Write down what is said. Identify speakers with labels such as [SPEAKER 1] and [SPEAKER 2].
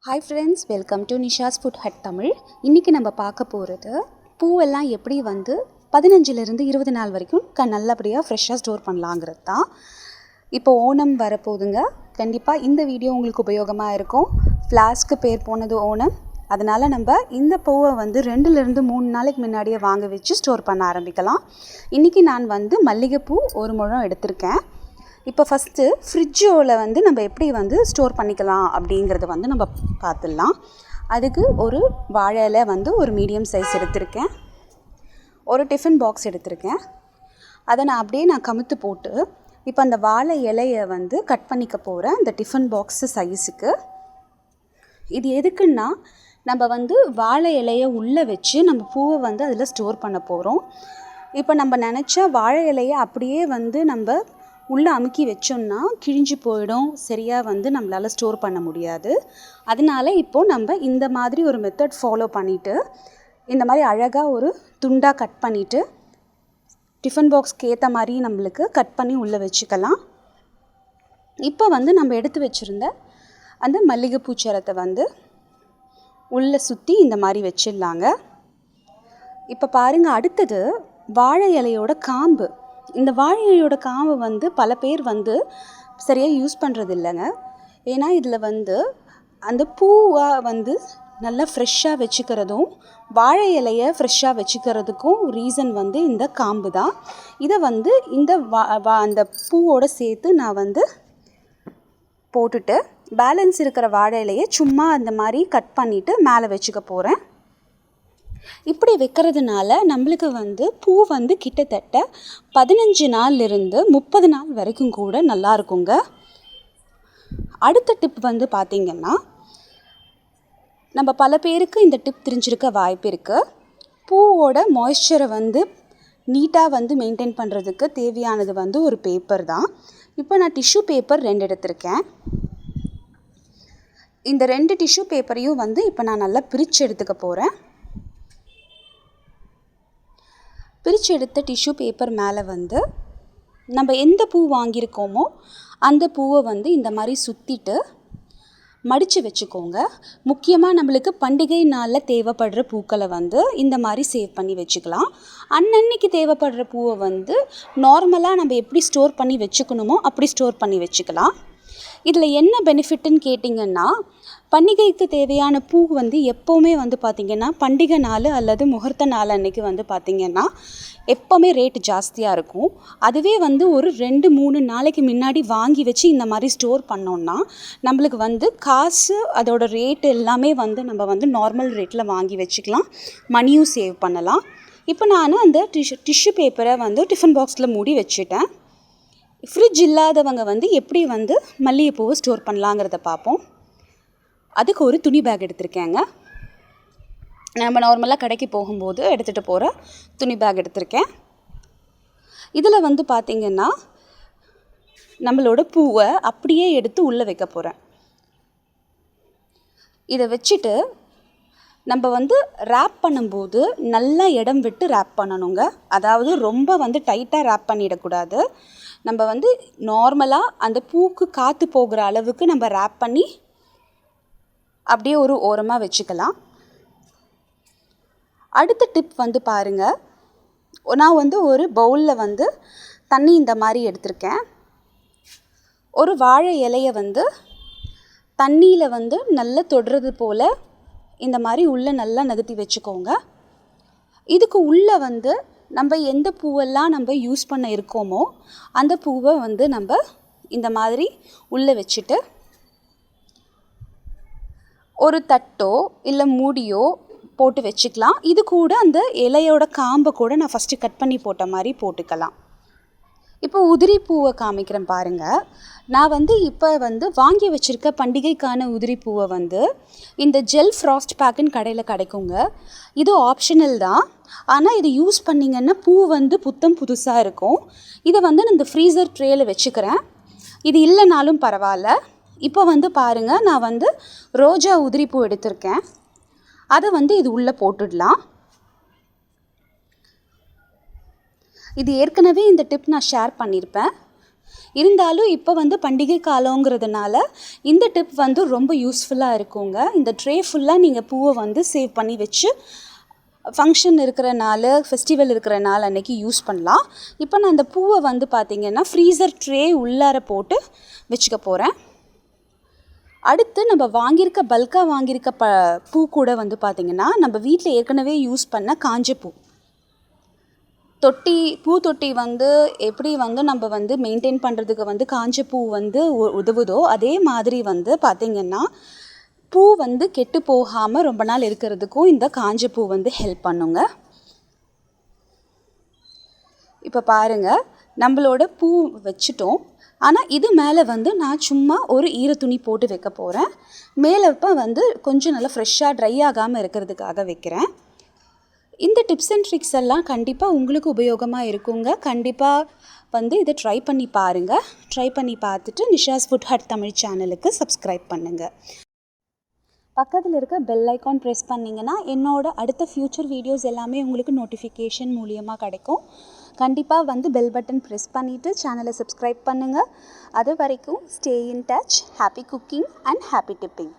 [SPEAKER 1] Hi friends, welcome to Nisha's food hut Tamil. இன்றைக்கி நம்ம பார்க்க போகிறது பூவெல்லாம் எப்படி 15லேருந்து 20 நாள் வரைக்கும் நல்லபடியாக ஃப்ரெஷ்ஷாக ஸ்டோர் பண்ணலாங்கிறது தான். இப்போ ஓணம் வரப்போகுதுங்க. கண்டிப்பாக இந்த வீடியோ உங்களுக்கு உபயோகமாக இருக்கும். ஃப்ளாஸ்க்கு பேர் போனது ஓணம். அதனால் நம்ம இந்த பூவை 2லேருந்து 3 நாளைக்கு முன்னாடியே வாங்க வச்சு ஸ்டோர் பண்ண ஆரம்பிக்கலாம். இன்றைக்கி நான் மல்லிகைப்பூ 1 முழம் எடுத்திருக்கேன். இப்போ ஃபஸ்ட்டு ஃப்ரிட்ஜோவில் நம்ம எப்படி ஸ்டோர் பண்ணிக்கலாம் அப்படிங்கிறத நம்ம பார்த்துடலாம். அதுக்கு ஒரு வாழை இலை ஒரு மீடியம் சைஸ் எடுத்திருக்கேன். ஒரு டிஃபன் பாக்ஸ் எடுத்திருக்கேன். அதை நான் கமுத்து போட்டு இப்போ அந்த வாழை இலையை கட் பண்ணிக்க போகிறேன் இந்த டிஃபன் பாக்ஸு சைஸுக்கு. இது எதுக்குன்னா நம்ம வாழை இலையை உள்ளே வச்சு நம்ம பூவை அதில் ஸ்டோர் பண்ண போகிறோம். இப்போ நம்ம நினச்சா வாழை இலையை அப்படியே நம்ம உள்ளே அமுக்கி வச்சோம்னா கிழிஞ்சு போயிடும், சரியாக நம்மளால் ஸ்டோர் பண்ண முடியாது. அதனால் இப்போது நம்ம இந்த மாதிரி ஒரு மெத்தட் ஃபாலோ பண்ணிவிட்டு இந்த மாதிரி அழகாக ஒரு துண்டாக கட் பண்ணிவிட்டு டிஃபன் பாக்ஸ்க்கு ஏற்ற மாதிரி நம்மளுக்கு கட் பண்ணி உள்ளே வச்சுக்கலாம். இப்போ நம்ம எடுத்து வச்சுருந்த அந்த மல்லிகைப்பூ சரத்தை உள்ளே சுற்றி இந்த மாதிரி வச்சிடலாங்க. இப்போ பாருங்கள், அடுத்தது வாழை இலையோட காம்பு. இந்த வாழை இலையோட காம்பு பல பேர் சரியாக யூஸ் பண்ணுறது இல்லைங்க. ஏன்னா இதில் அந்த பூவை நல்லா ஃப்ரெஷ்ஷாக வச்சுக்கிறதும் வாழை இலையை ஃப்ரெஷ்ஷாக வச்சுக்கிறதுக்கும் ரீசன் இந்த காம்பு தான். இதை இந்த அந்த பூவோடு சேர்த்து நான் போட்டுட்டு பேலன்ஸ் இருக்கிற வாழை இலையை சும்மா அந்த மாதிரி கட் பண்ணிவிட்டு மேலே வச்சுக்க போகிறேன். இப்படி வைக்கிறதுனால நம்மளுக்கு பூ கிட்டத்தட்ட 15 நாள்லேருந்து 30 நாள் வரைக்கும் கூட நல்லா இருக்குங்க. அடுத்த டிப் பார்த்திங்கன்னா, நம்ம பல பேருக்கு இந்த டிப் தெரிஞ்சிருக்க வாய்ப்பு இருக்குது. பூவோட மாய்ஸ்சரை நீட்டாக மெயின்டைன் பண்ணுறதுக்கு தேவையானது ஒரு பேப்பர் தான். இப்போ நான் டிஷ்யூ பேப்பர் 2 எடுத்திருக்கேன். இந்த 2 டிஷ்யூ பேப்பரையும் இப்போ நான் நல்லா பிரித்து எடுத்துக்க போகிறேன். பிரித்து எடுத்த டிஷ்யூ பேப்பர் மேலே நம்ம எந்த பூ வாங்கியிருக்கோமோ அந்த பூவை இந்த மாதிரி சுற்றிட்டு மடித்து வச்சுக்கோங்க. முக்கியமாக நம்மளுக்கு பண்டிகை நாளில் தேவைப்படுற பூக்களை இந்த மாதிரி சேவ் பண்ணி வச்சுக்கலாம். அன்னன்னைக்கு தேவைப்படுற பூவை நார்மலாக நம்ம எப்படி ஸ்டோர் பண்ணி வச்சுக்கணுமோ அப்படி ஸ்டோர் பண்ணி வச்சுக்கலாம். இதில் என்ன பெனிஃபிட்டுன்னு கேட்டிங்கன்னா, பண்டிகைக்கு தேவையான பூ எப்போவுமே பார்த்திங்கன்னா பண்டிகை நாள் அல்லது முகூர்த்த நாள் அன்றைக்கி பார்த்திங்கன்னா எப்போவுமே ரேட்டு ஜாஸ்தியாக இருக்கும். அதுவே ஒரு 2-3 நாளைக்கு முன்னாடி வாங்கி வச்சு இந்த மாதிரி ஸ்டோர் பண்ணோன்னா நம்மளுக்கு காசு அதோட ரேட்டு எல்லாமே நம்ம நார்மல் ரேட்டில் வாங்கி வச்சுக்கலாம், மணியும் சேவ் பண்ணலாம். இப்போ நான் அந்த டிஷ்யூ பேப்பரை டிஃபன் பாக்ஸில் மூடி வச்சுட்டேன். ஃப்ரிட்ஜ் இல்லாதவங்க எப்படி மல்லிகைப்பூவை ஸ்டோர் பண்ணலாங்கிறத பார்ப்போம். அதுக்கு ஒரு துணி பேக் எடுத்திருக்கேங்க. நம்ம நார்மலாக கடைக்கு போகும்போது எடுத்துகிட்டு போகிற துணி பேக் எடுத்திருக்கேன். இதில் பார்த்திங்கன்னா நம்மளோட பூவை அப்படியே எடுத்து உள்ளே வைக்க போகிறேன். இதை வச்சுட்டு நம்ம ரேப் பண்ணும்போது நல்லா இடம் விட்டு ரேப் பண்ணணுங்க. அதாவது ரொம்ப டைட்டாக ரேப் பண்ணிடக்கூடாது. நம்ம நார்மலாக அந்த பூக்கு காற்று போகிற அளவுக்கு நம்ம ரேப் பண்ணி அப்படியே ஒரு ஓரமாக வச்சுக்கலாம். அடுத்த டிப் பாருங்கள், நான் ஒரு பவுலில் தண்ணி இந்த மாதிரி எடுத்திருக்கேன். ஒரு வாழை இலையை தண்ணியில் நல்லா தொடுறது போல் இந்த மாதிரி உள்ளே நல்லா நகர்த்தி வச்சுக்கோங்க. இதுக்கு உள்ளே நம்ம எந்த பூவெல்லாம் நம்ம யூஸ் பண்ண இருக்கோமோ அந்த பூவை நம்ம இந்த மாதிரி உள்ளே வச்சுட்டு ஒரு தட்டோ இல்லை மூடியோ போட்டு வச்சுக்கலாம். இது கூட அந்த இலையோட காம்பை கூட நான் ஃபஸ்ட்டு கட் பண்ணி போட்ட மாதிரி போட்டுக்கலாம். இப்போ உதிரி பூவை காமிக்கிறேன் பாருங்கள். நான் இப்போ வாங்கி வச்சுருக்க பண்டிகைக்கான உதிரி பூவை இந்த ஜெல் ஃப்ராஸ்ட் பேக்குன்னு கடையில் கிடைக்குங்க. இது ஆப்ஷனல் தான். ஆனால் இதை யூஸ் பண்ணிங்கன்னா பூ புத்தம் புதுசாக இருக்கும். இதை நான் இந்த ஃப்ரீசர் ட்ரேயில் வச்சுக்கிறேன். இது இல்லைனாலும் பரவாயில்ல. இப்போ பாருங்கள், நான் ரோஜா உதிரி பூ எடுத்திருக்கேன். அதை இது உள்ளே போட்டுடலாம். இது ஏற்கனவே இந்த டிப் நான் ஷேர் பண்ணியிருப்பேன். இருந்தாலும் இப்போ வந்து பண்டிகை காலங்கிறதுனால இந்த டிப் வந்து ரொம்ப யூஸ்ஃபுல்லாக இருக்குங்க. இந்த ட்ரே ஃபுல்லாக நீங்கள் பூவை வந்து சேவ் பண்ணி வச்சு ஃபங்க்ஷன் இருக்கிற நாள், ஃபெஸ்டிவல் இருக்கிற நாள் அன்றைக்கி யூஸ் பண்ணலாம். இப்போ நான் அந்த பூவை வந்து பார்த்திங்கன்னா ஃப்ரீசர் ட்ரே உள்ளார போட்டு வச்சுக்க போகிறேன். அடுத்து நம்ம பல்காக வாங்கியிருக்க பூ கூட வந்து பார்த்திங்கன்னா நம்ம வீட்டில் ஏற்கனவே யூஸ் பண்ண காஞ்ச பூ தொட்டி வந்து எப்படி வந்து நம்ம வந்து மெயின்டைன் பண்ணுறதுக்கு வந்து காஞ்ச பூ வந்து உதவுதோ அதே மாதிரி வந்து பார்த்திங்கன்னா பூ வந்து கெட்டு போகாமல் ரொம்ப நாள் இருக்கிறதுக்கும் இந்த காஞ்ச பூ வந்து ஹெல்ப் பண்ணுங்க. இப்போ பாருங்கள், நம்மளோட பூ வச்சுட்டோம். ஆனால் இது மேலே வந்து நான் சும்மா ஒரு ஈரத்துணி போட்டு வைக்க போகிறேன். மேலே வந்து கொஞ்சம் நல்லா ஃப்ரெஷ்ஷாக ட்ரை ஆகாமல் இருக்கிறதுக்காக வைக்கிறேன். இந்த டிப்ஸ் அண்ட் ட்ரிக்ஸ் எல்லாம் கண்டிப்பாக உங்களுக்கு உபயோகமாக இருக்குங்க. கண்டிப்பாக வந்து இதை ட்ரை பண்ணி பாருங்கள். ட்ரை பண்ணி பார்த்துட்டு நிஷாஸ் ஃபுட் ஹட் தமிழ் சேனலுக்கு சப்ஸ்கிரைப் பண்ணுங்கள். பக்கத்தில் இருக்க பெல் ஐக்கான் ப்ரெஸ் பண்ணிங்கன்னா என்னோட அடுத்த ஃப்யூச்சர் வீடியோஸ் எல்லாமே உங்களுக்கு நோட்டிஃபிகேஷன் மூலியமாக கிடைக்கும். கண்டிப்பாக வந்து பெல் பட்டன் ப்ரெஸ் பண்ணிவிட்டு சேனலை சப்ஸ்கிரைப் பண்ணுங்கள். அது வரைக்கும் stay in touch. Happy cooking and happy tipping.